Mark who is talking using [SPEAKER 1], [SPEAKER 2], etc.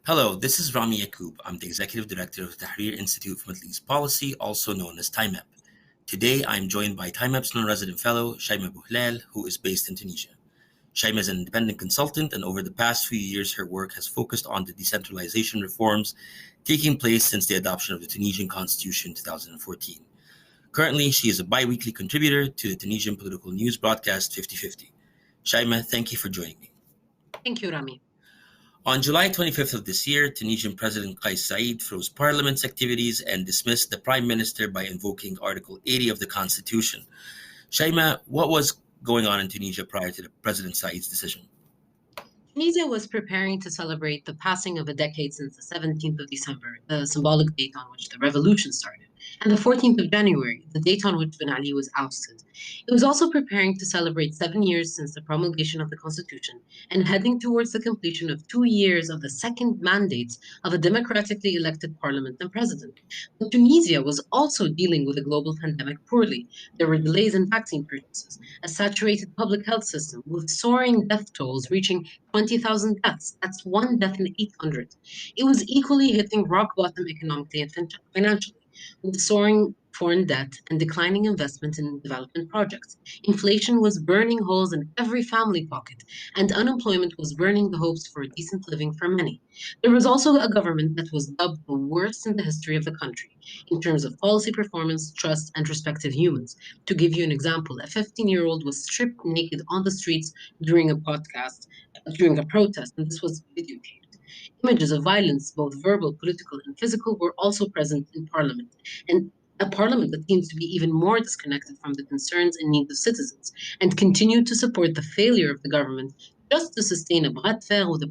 [SPEAKER 1] Hello, this is Ramy Yaacoub. I'm the Executive Director of the Tahrir Institute for Middle East Policy, also known as TIMEP. Today, I'm joined by TIMEP's Non-Resident Fellow Chaima Bouhlel, who is based in Tunisia. Chaima is an independent consultant, and over the past few years, her work has focused on the decentralization reforms taking place since the adoption of the Tunisian Constitution in 2014. Currently, she is a bi-weekly contributor to the Tunisian political news broadcast 50/50. Chaima, thank you for joining me.
[SPEAKER 2] Thank you, Ramy.
[SPEAKER 1] On July 25th of this year, Tunisian President Kais Saied froze parliament's activities and dismissed the prime minister by invoking Article 80 of the Constitution. Chaima, what was going on in Tunisia prior to President Said's decision?
[SPEAKER 2] Tunisia was preparing to celebrate the passing of a decade since the 17th of December, the symbolic date on which the revolution started, and the 14th of January, the date on which Ben Ali was ousted. It was also preparing to celebrate 7 years since the promulgation of the Constitution and heading towards the completion of 2 years of the second mandate of a democratically elected parliament and president. But Tunisia was also dealing with a global pandemic poorly. There were delays in vaccine purchases, a saturated public health system with soaring death tolls reaching 20,000 deaths. That's one death in 800. It was equally hitting rock bottom economically and financially, with soaring foreign debt and declining investment in development projects. Inflation was burning holes in every family pocket, and unemployment was burning the hopes for a decent living for many. There was also a government that was dubbed the worst in the history of the country in terms of policy performance, trust, and respect of humans. To give you an example, a 15-year-old was stripped naked on the streets during a podcast during a protest, and this was videotaped. Images of violence, both verbal, political, and physical, were also present in Parliament, and a Parliament that seems to be even more disconnected from the concerns and needs of citizens, and continued to support the failure of the government just to sustain a bras de fer with the